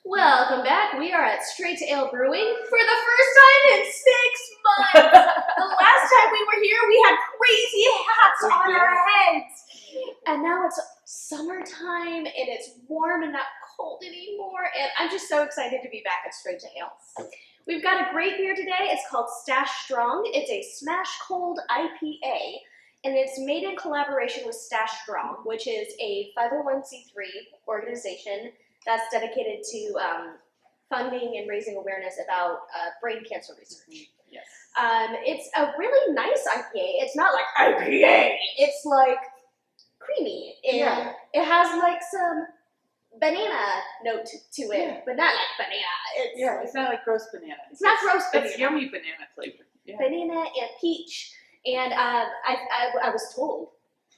Welcome back. We are at Straight to Ale Brewing for the first time in 6 months. The last time we were here, we had crazy hats on our heads. And now it's summertime and it's warm and not cold anymore. And I'm just so excited to be back at Straight to Ale. We've got a great beer today. It's called Stache Strong. It's a smash cold IPA. And it's made in collaboration with Stache Strong, which is a 501c3 organization that's dedicated to funding and raising awareness about brain cancer research. Yes. It's a really nice IPA. It's not like IPA. It's like creamy. And it has like some banana note to it, but not like banana. It's not like gross banana. It's not gross banana. It's yummy banana flavor. Yeah. Banana and peach. And I was told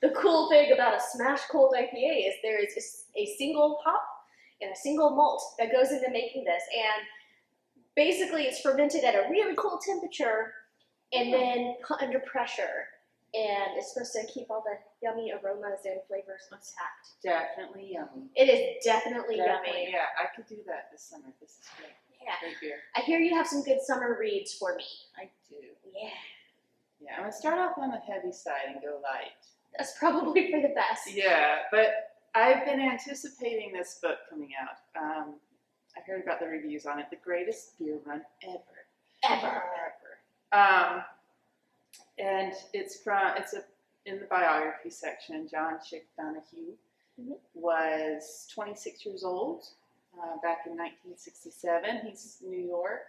the cool thing about a smash cold IPA is there is a single hop and a single malt that goes into making this. And basically it's fermented at a really cold temperature and then put under pressure. And it's supposed to keep all the yummy aromas and flavors intact. Definitely yummy. It is definitely yummy. Yeah, I could do that this summer. This is great. Yeah. Great beer. I hear you have some good summer reads for me. I do. Yeah. Yeah, I'm going to start off on the heavy side and go light. That's probably for the best. Yeah, but I've been anticipating this book coming out. I heard about the reviews on it. The greatest beer run ever. And it's in the biography section. John Chick Donohue was 26 years old back in 1967. He's New York.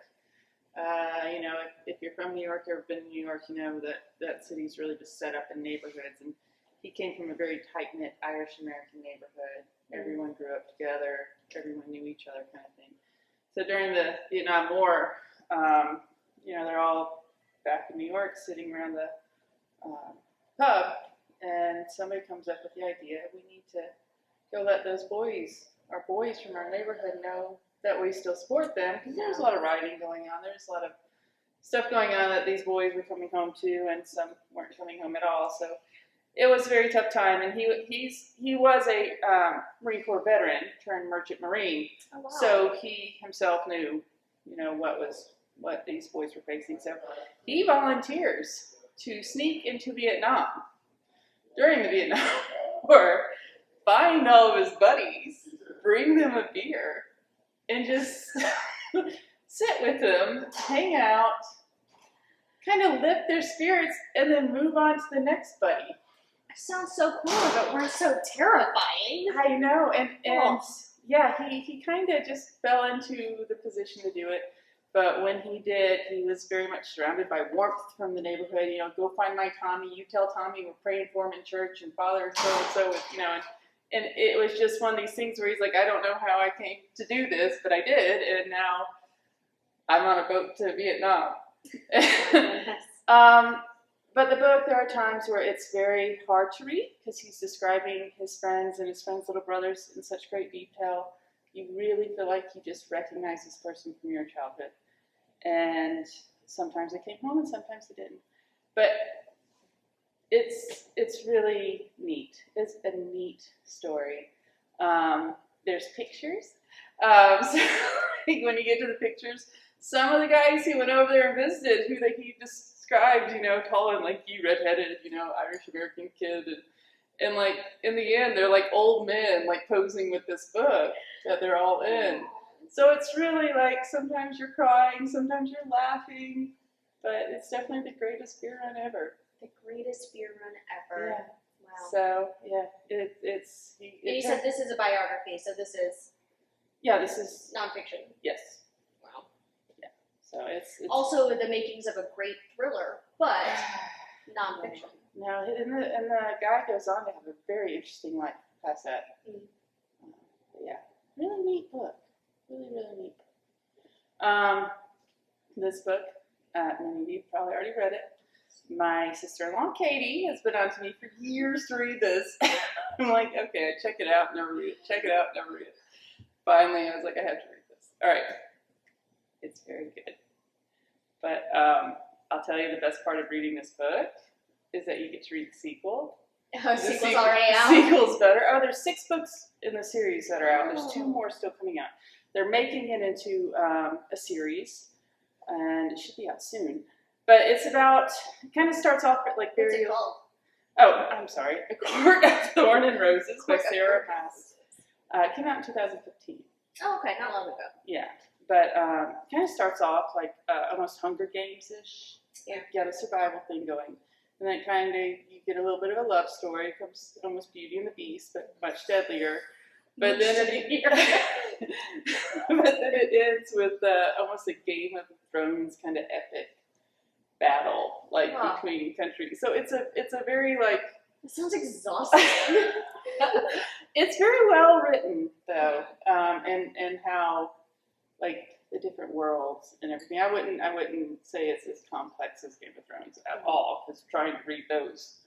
You know, if you're from New York or have been in New York, you know that city's really just set up in neighborhoods. And he came from a very tight-knit Irish-American neighborhood. Everyone grew up together. Everyone knew each other, kind of thing. So during the Vietnam War, you know, they're all back in New York sitting around the pub, and somebody comes up with the idea, we need to go let those boys, our boys from our neighborhood, know that we still support them, because there was a lot of rioting going on. There was a lot of stuff going on that these boys were coming home to, and some weren't coming home at all. So it was a very tough time, and he was a Marine Corps veteran turned merchant marine. Oh, wow. So he himself knew, you know, what these boys were facing. So he volunteers to sneak into Vietnam during the Vietnam War, find all of his buddies, bring them a beer, and just sit with them, hang out, kind of lift their spirits, and then move on to the next buddy. That sounds so cool, but weren't so terrifying. I know, and yeah, he kind of just fell into the position to do it. But when he did, he was very much surrounded by warmth from the neighborhood. You know, go find my Tommy. You tell Tommy we're praying for him in church, and Father so-and-so, you know. And it was just one of these things where he's like, I don't know how I came to do this, but I did, and now I'm on a boat to Vietnam. But the book, there are times where it's very hard to read because he's describing his friends and his friends' little brothers in such great detail. You really feel like you just recognize this person from your childhood. And sometimes they came home and sometimes they didn't. But it's really neat. It's a neat story. There's pictures. So when you get to the pictures, some of the guys he went over there and visited, who he described, you know, tall and lanky, redheaded, you know, Irish-American kid. And like, in the end, they're like old men, like posing with this book that they're all in. So it's really like, sometimes you're crying, sometimes you're laughing, but it's definitely the greatest beer run ever. The greatest beer run ever. Yeah. Wow. So, yeah, You said this is a biography, so this is... Yeah, this is... nonfiction. Yes. Wow. Yeah. So it's also the makings of a great thriller, but nonfiction. No, and the guy goes on to have a very interesting life past that. Yeah, really neat book. Really, really neat book. This book, many of you probably already read it. My sister-in-law, Katie, has been on to me for years to read this. I'm like, okay, check it out, never read it. Check it out, never read it. Finally, I was like, I have to read this. All right. It's very good. But I'll tell you the best part of reading this book is that you get to read the sequel. Oh, the sequel's already out? The sequel's better. Oh, there's 6 books in the series that are out. There's 2 more still coming out. they're making it into a series, and it should be out soon. But it's about, it kind of starts off at like What's very. it called? Oh, I'm sorry. A Court of Thorn and Roses by Sarah Maas. It came out in 2015. Oh, okay, not long ago. Yeah, but kind of starts off like almost Hunger Games-ish. Yeah. You got a survival thing going. And then kind of you get a little bit of a love story, comes almost Beauty and the Beast, but much deadlier. But then it ends with almost a Game of Thrones kind of epic battle, like between countries. So it's a very like. It sounds exhausting. It's very well written though, and how like the different worlds and everything. I wouldn't say it's as complex as Game of Thrones at all, because trying to read those,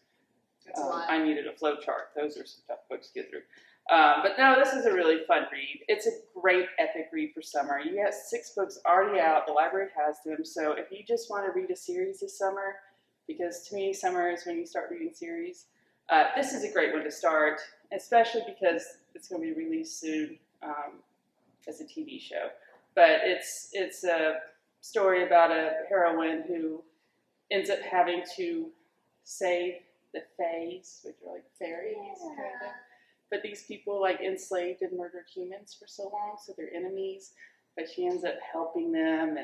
I needed a flow chart. Those are some tough books to get through. But no, this is a really fun read. It's a great epic read for summer. You have 6 books already out. The library has them. So if you just want to read a series this summer, because to me, summer is when you start reading series, this is a great one to start, especially because it's going to be released soon as a TV show. But it's a story about a heroine who ends up having to save the Fays, which are like fairies, kind of. But these people like enslaved and murdered humans for so long, so they're enemies. But she ends up helping them,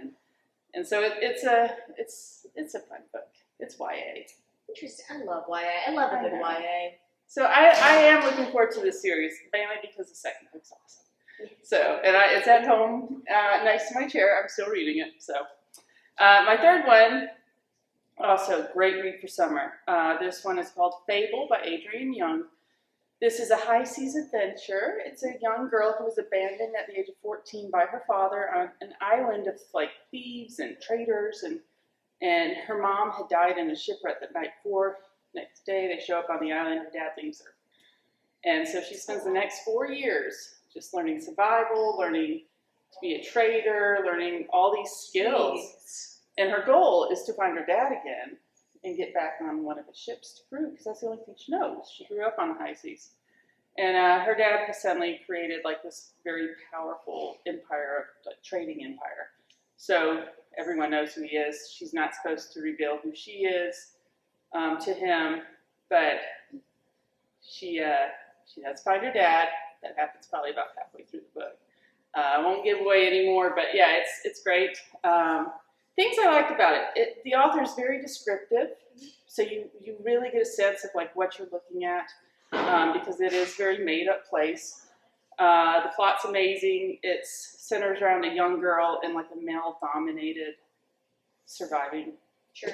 and so it's a fun book. It's YA. Interesting. I love YA. I love a good YA. So I am looking forward to this series, mainly because the second book's awesome. So, and it's at home next to my chair. I'm still reading it. So, my third one, also great read for summer. This one is called Fable by Adrienne Young. This is a high seas adventure. It's a young girl who was abandoned at the age of 14 by her father on an island of like thieves and traders, and her mom had died in a shipwreck the night before. Next day they show up on the island, her dad leaves her. And so she spends the next 4 years just learning survival, learning to be a trader, learning all these skills. Jeez. And her goal is to find her dad again and get back on one of the ships to brew, because that's the only thing she knows. She grew up on the high seas. And her dad has suddenly created like this very powerful empire, like trading empire. So everyone knows who he is. She's not supposed to reveal who she is to him, but she does find her dad. That happens probably about halfway through the book. I won't give away any more, but yeah, it's great. Things I liked about it, the author is very descriptive, so you really get a sense of like what you're looking at, because it is very made up place. The plot's amazing. It centers around a young girl in like a male-dominated surviving. Sure.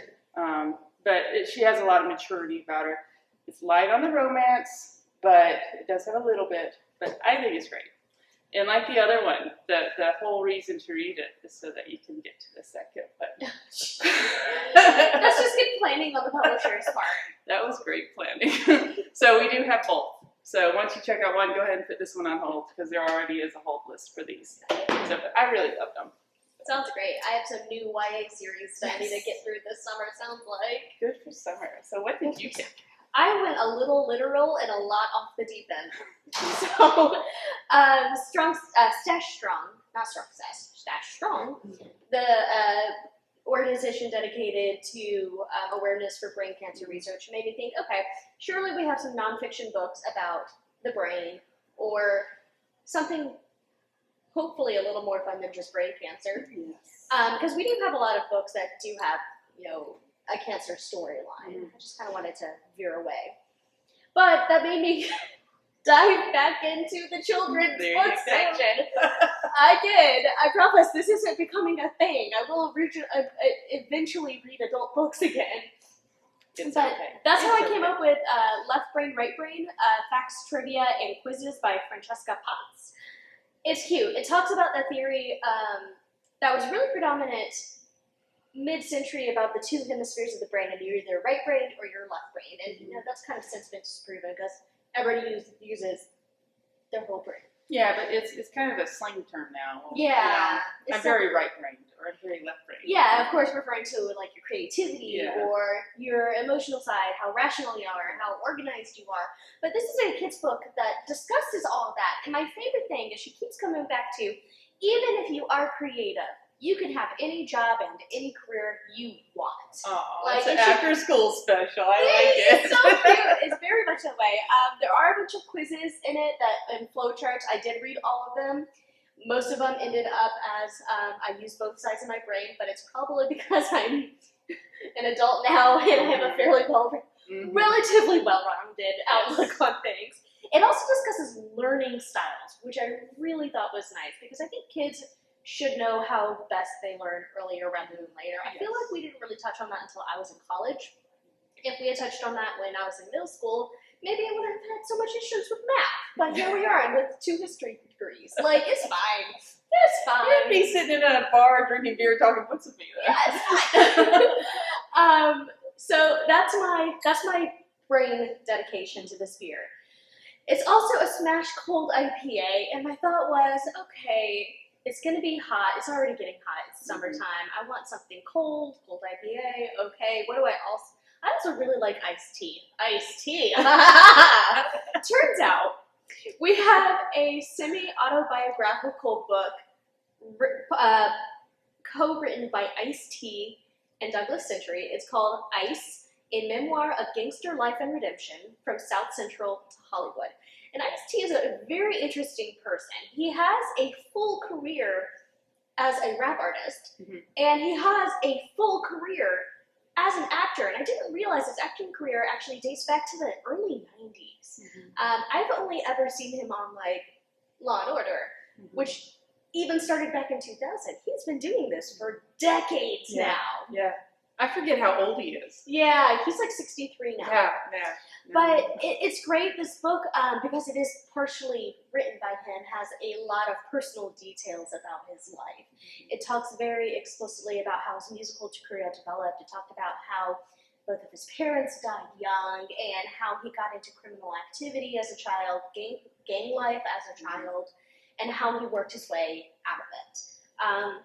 But she has a lot of maturity about her. It's light on the romance, but it does have a little bit. But I think it's great. And like the other one, the whole reason to read it is so that you can get to the second. But that's just good planning on the publisher's part. That was great planning. So we do have both. So once you check out one, go ahead and put this one on hold, because there already is a hold list for these. So I really love them. Sounds great. I have some new YA series that I need to get through this summer, it sounds like. Good for summer. So what did you pick? I went a little literal and a lot off the deep end. So, Stache Strong, not Strong Stache, Stache Strong, the organization dedicated to awareness for brain cancer research, made me think, okay, surely we have some nonfiction books about the brain, or something hopefully a little more fun than just brain cancer. Yes. Because we do have a lot of books that do have, a cancer storyline. I just kind of wanted to veer away. But that made me dive back into the children's book section. I did. I promise this isn't becoming a thing. I will eventually read adult books again. That's how I came up with Left Brain, Right Brain, Facts, Trivia, and Quizzes by Francesca. It's cute. It talks about the theory that was really predominant mid-century about the 2 hemispheres of the brain, and you're either right brain or you're left brain. And that's kind of since been disproven, because everybody uses their whole brain. Yeah, but it's kind of a slang term now. Yeah. I'm very right-brained, or I'm very left-brained. Yeah, of course, referring to like your creativity or your emotional side, how rational you are, how organized you are. But this is a kid's book that discusses all of that. And my favorite thing is she keeps coming back to, even if you are creative, you can have any job and any career you want. Oh, Like, it's an it should- after school special. I like it. It's so cute. It's very much that way. There are a bunch of quizzes in it and flowcharts. I did read all of them. Most of them ended up as I use both sides of my brain, but it's probably because I'm an adult now and I have a fairly relatively well-rounded outlook on things. It also discusses learning styles, which I really thought was nice because I think kids should know how best they learn earlier rather than later. I feel like we didn't really touch on that until I was in college. If we had touched on that when I was in middle school, maybe I wouldn't have had so much issues with math. But here we are with 2 history degrees. Like, it's fine. It's fine. You'd be sitting in a bar drinking beer talking, what's a beer? Yeah, so that's my brain dedication to this beer. It's also a smash cold IPA, and my thought was, okay, it's gonna be hot. It's already getting hot. It's summertime. I want something cold IPA. Okay, what do I also really like iced tea. Iced tea. Turns out we have a semi-autobiographical book co-written by Ice-T and Douglas Century. It's called Ice, a Memoir of Gangster Life and Redemption from South Central to Hollywood. And Ice-T is a very interesting person. He has a full career as a rap artist, and he has a full career as an actor. And I didn't realize his acting career actually dates back to the early 90s. I've only ever seen him on, like, Law & Order, which even started back in 2000. He's been doing this for decades now. Yeah. I forget how old he is. Yeah, he's like 63 now. Yeah. But it's great, this book, because it is partially written by him, has a lot of personal details about his life. It talks very explicitly about how his musical career developed. It talked about how both of his parents died young and how he got into criminal activity as a child, gang life as a child, and how he worked his way out of it.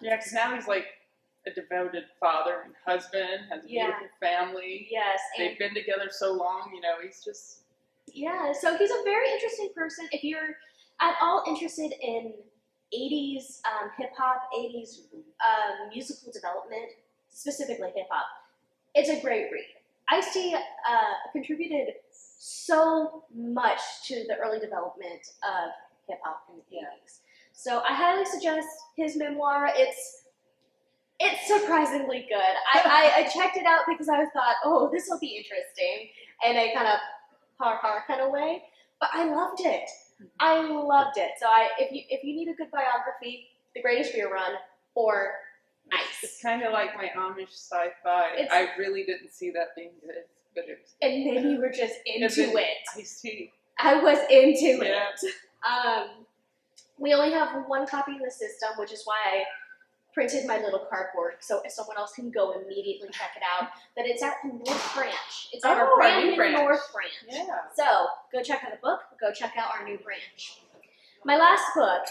Yeah, because now he's like a devoted father and husband, has a beautiful family. Yes. They've been together so long, he's just... Yeah, so he's a very interesting person. If you're at all interested in 80s hip-hop, 80s musical development, specifically hip-hop, it's a great read. Ice-T contributed so much to the early development of hip-hop in the 80s. So I highly suggest his memoir. It's surprisingly good. I checked it out because I thought, oh, this will be interesting, in a kind of har kind of way. But I loved it. I loved it. So if you need a good biography, The Greatest Beer Run or Ice. It's kind of like my Amish sci-fi. I really didn't see that being good, but it was. And maybe you were just into it. Ice-T. I was into it. We only have one copy in the system, which is why I printed my little cardboard so someone else can go immediately check it out. But it's at the North Branch. It's at our brand new North Branch. Yeah. So go check out the book. Go check out our new branch. My last book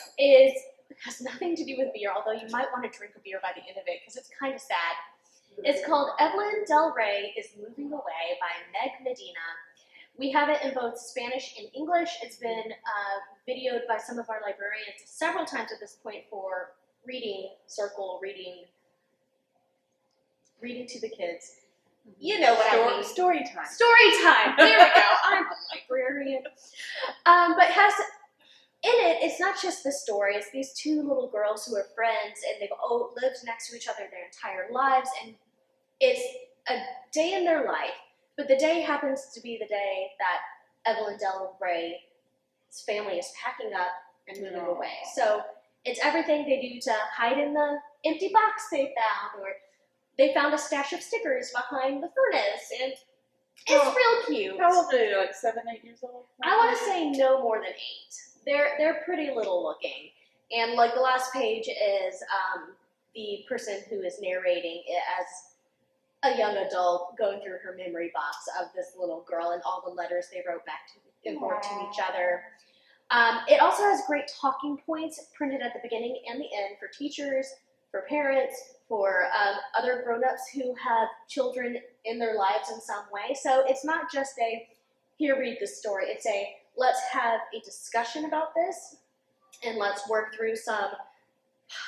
has nothing to do with beer, although you might want to drink a beer by the end of it because it's kind of sad. It's called Evelyn Del Rey is Moving Away by Meg Medina. We have it in both Spanish and English. It's been videoed by some of our librarians several times at this point for reading circle, reading to the kids. You know what I mean. Story time. Story time. There we go. I'm a librarian. But in it, it's not just the story. It's these two little girls who are friends, and they've lived next to each other their entire lives, and it's a day in their life. But the day happens to be the day that Evelyn Del Rey's family is packing up and moving away. So it's everything they do to hide in the empty box they found, or they found a stash of stickers behind the furnace, and it's real cute. How old are they? Like 7, 8 years old? I want to say no more than 8. They're pretty little looking, and like the last page is the person who is narrating it as a young adult going through her memory box of this little girl and all the letters they wrote back and forth to each other. It also has great talking points printed at the beginning and the end for teachers, for parents, for other grown-ups who have children in their lives in some way. So it's not just a, here, read this story. It's a, let's have a discussion about this, and let's work through some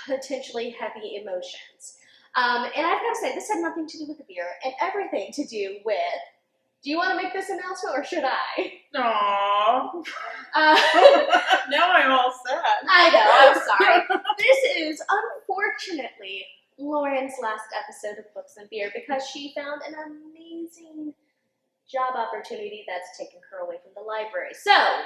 potentially heavy emotions. And I've got to say, this had nothing to do with the beer and everything to do with, do you want to make this announcement or should I? Aww. Now I'm all sad. I know, I'm sorry. This is, unfortunately, Lauren's last episode of Books and Beer because she found an amazing job opportunity that's taken her away from the library. So,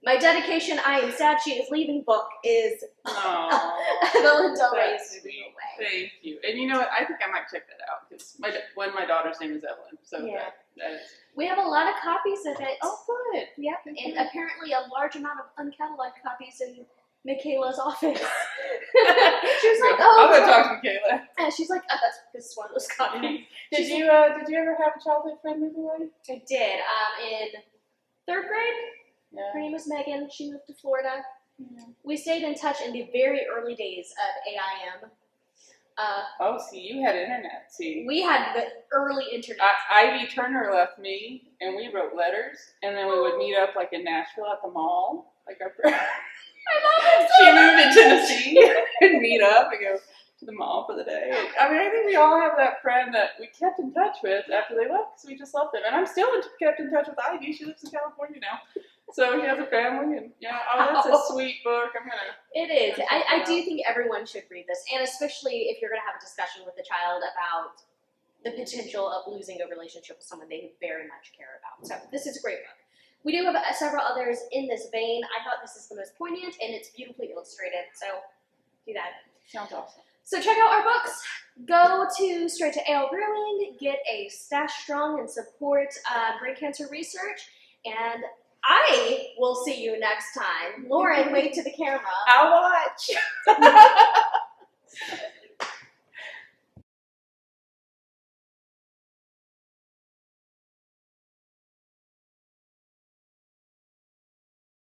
my dedication, I am sad she is leaving book is Evelyn Del Rey's moving away. Thank you. And you know what? I think I might check that out because my daughter's name is Evelyn. So yeah. that is. We have a lot of copies of it. Oh, good. Yep, and apparently a large amount of uncatalogued copies in Michaela's office. She was like, "Oh, I'm gonna talk to Michaela." And she's like, this is one of those copies. Did you ever have a childhood friend move away? I did. In 3rd grade. Yeah. Her name was Megan. She moved to Florida. Yeah. We stayed in touch in the very early days of AIM. See, you had internet. See, we had the early internet. Ivy Turner left me, and we wrote letters, and then we would meet up like in Nashville at the mall. Like our she moved to Tennessee and meet up and go to the mall for the day. I mean, I think we all have that friend that we kept in touch with after they left because we just loved them. And I'm still kept in touch with Ivy. She lives in California now. So she has a family, and that's a sweet book. It is. I do think everyone should read this, and especially if you're going to have a discussion with a child about the potential of losing a relationship with someone they very much care about. So this is a great book. We do have several others in this vein. I thought this is the most poignant, and it's beautifully illustrated. So do that. Sounds awesome. So check out our books. Go to Straight to Ale Brewing, get a Stache Strong, and support brain cancer research. And I will see you next time. Lauren, wave to the camera. I'll watch.